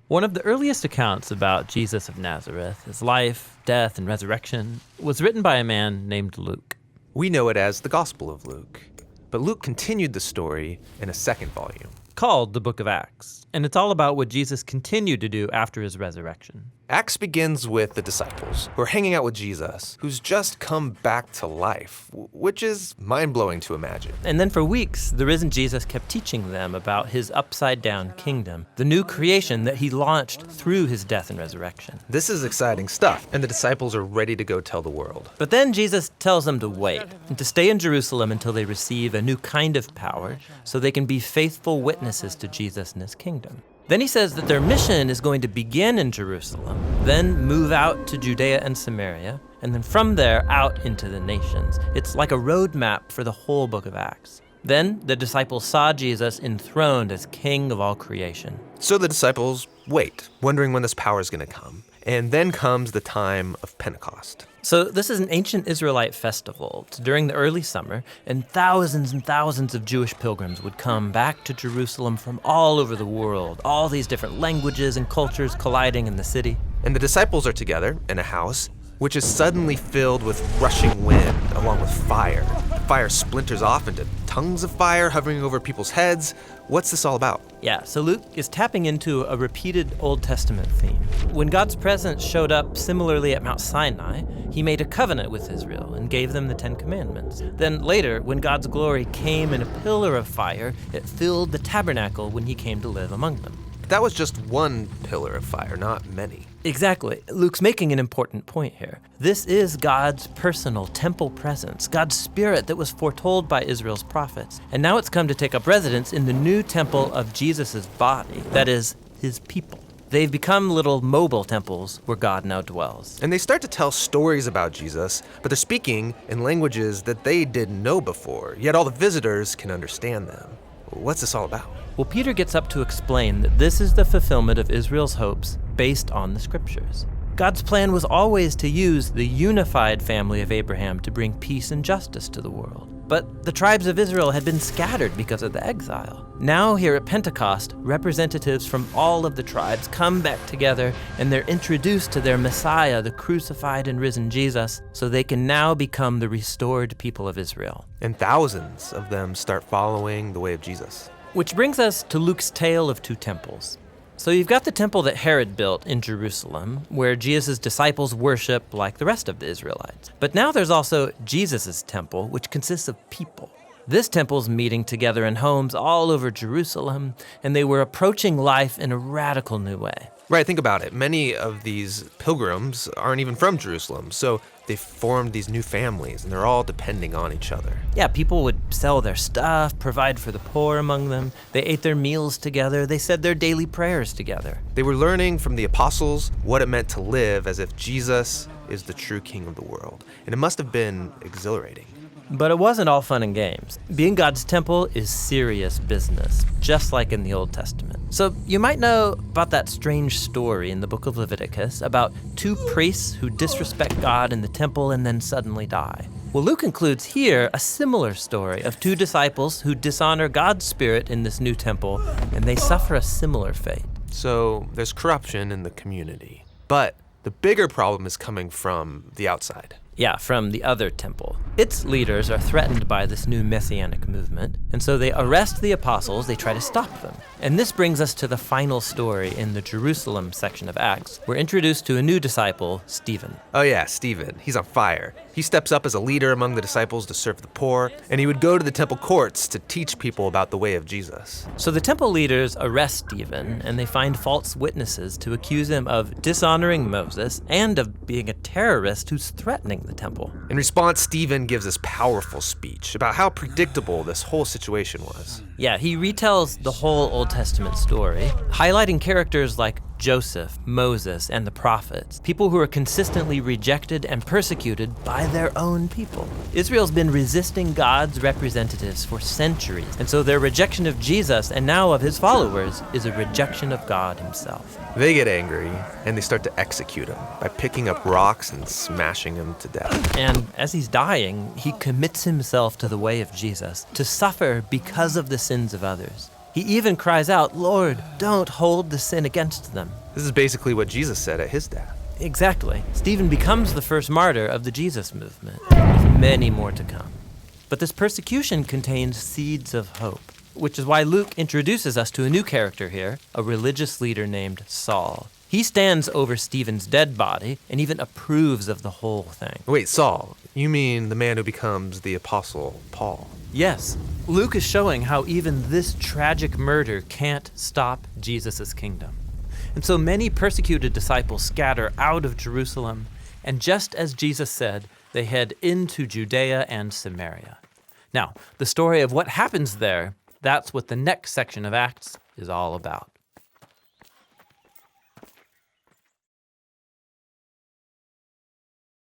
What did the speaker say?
One of the earliest accounts about Jesus of Nazareth, his life, death, and resurrection, was written by a man named Luke. We know it as the Gospel of Luke, but Luke continued the story in a second volume, Called the Book of Acts, and it's all about what Jesus continued to do after his resurrection. Acts begins with the disciples who are hanging out with Jesus, who's just come back to life, which is mind-blowing to imagine. And then for weeks, the risen Jesus kept teaching them about his upside-down kingdom, the new creation that he launched through his death and resurrection. This is exciting stuff, and the disciples are ready to go tell the world. But then Jesus tells them to wait and to stay in Jerusalem until they receive a new kind of power so they can be faithful witnesses to Jesus and his kingdom. Then he says that their mission is going to begin in Jerusalem, then move out to Judea and Samaria, and then from there out into the nations. It's like a roadmap for the whole book of Acts. Then the disciples saw Jesus enthroned as King of all creation. So the disciples wait, wondering when this power is going to come. And then comes the time of Pentecost. So this is an ancient Israelite festival. It's during the early summer, and thousands of Jewish pilgrims would come back to Jerusalem from all over the world, all these different languages and cultures colliding in the city. And the disciples are together in a house, which is suddenly filled with rushing wind along with fire. Fire splinters off into tongues of fire hovering over people's heads. What's this all about? Yeah, so Luke is tapping into a repeated Old Testament theme. When God's presence showed up similarly at Mount Sinai, he made a covenant with Israel and gave them the Ten Commandments. Then later, when God's glory came in a pillar of fire, it filled the tabernacle when he came to live among them. That was just one pillar of fire, not many. Exactly. Luke's making an important point here. This is God's personal temple presence, God's spirit that was foretold by Israel's prophets. And now it's come to take up residence in the new temple of Jesus' body, that is, his people. They've become little mobile temples where God now dwells. And they start to tell stories about Jesus, but they're speaking in languages that they didn't know before, yet all the visitors can understand them. What's this all about? Well, Peter gets up to explain that this is the fulfillment of Israel's hopes based on the scriptures. God's plan was always to use the unified family of Abraham to bring peace and justice to the world. But the tribes of Israel had been scattered because of the exile. Now here at Pentecost, representatives from all of the tribes come back together and they're introduced to their Messiah, the crucified and risen Jesus, so they can now become the restored people of Israel. And thousands of them start following the way of Jesus. Which brings us to Luke's tale of two temples. So you've got the temple that Herod built in Jerusalem, where Jesus' disciples worship like the rest of the Israelites. But now there's also Jesus' temple, which consists of people. This temple's meeting together in homes all over Jerusalem, and they were approaching life in a radical new way. Right, think about it. Many of these pilgrims aren't even from Jerusalem, so they've formed these new families, and they're all depending on each other. Yeah, people would sell their stuff, provide for the poor among them. They ate their meals together. They said their daily prayers together. They were learning from the apostles what it meant to live as if Jesus is the true king of the world, and it must have been exhilarating. But it wasn't all fun and games. Being God's temple is serious business, just like in the Old Testament. So you might know about that strange story in the book of Leviticus about two priests who disrespect God in the temple and then suddenly die. Well, Luke includes here a similar story of two disciples who dishonor God's spirit in this new temple, and they suffer a similar fate. So there's corruption in the community. But the bigger problem is coming from the outside. Yeah, from the other temple. Its leaders are threatened by this new messianic movement, and so they arrest the apostles, they try to stop them. And this brings us to the final story in the Jerusalem section of Acts. We're introduced to a new disciple, Stephen. Oh yeah, Stephen. He's on fire. He steps up as a leader among the disciples to serve the poor, and he would go to the temple courts to teach people about the way of Jesus. So the temple leaders arrest Stephen, and they find false witnesses to accuse him of dishonoring Moses and of being a terrorist who's threatening the temple. In response, Stephen gives this powerful speech about how predictable this whole situation was. Yeah, he retells the whole Old Testament story, highlighting characters like Joseph, Moses, and the prophets, people who are consistently rejected and persecuted by their own people. Israel's been resisting God's representatives for centuries, and so their rejection of Jesus and now of his followers is a rejection of God himself. They get angry, and they start to execute him by picking up rocks and smashing him to death. And as he's dying, he commits himself to the way of Jesus, to suffer because of the sins of others. He even cries out, "Lord, don't hold the sin against them." This is basically what Jesus said at his death. Exactly. Stephen becomes the first martyr of the Jesus movement, with many more to come. But this persecution contains seeds of hope, which is why Luke introduces us to a new character here, a religious leader named Saul. He stands over Stephen's dead body and even approves of the whole thing. Wait, Saul, you mean the man who becomes the Apostle Paul? Yes, Luke is showing how even this tragic murder can't stop Jesus' kingdom. And so many persecuted disciples scatter out of Jerusalem, and just as Jesus said, they head into Judea and Samaria. Now, the story of what happens there, that's what the next section of Acts is all about.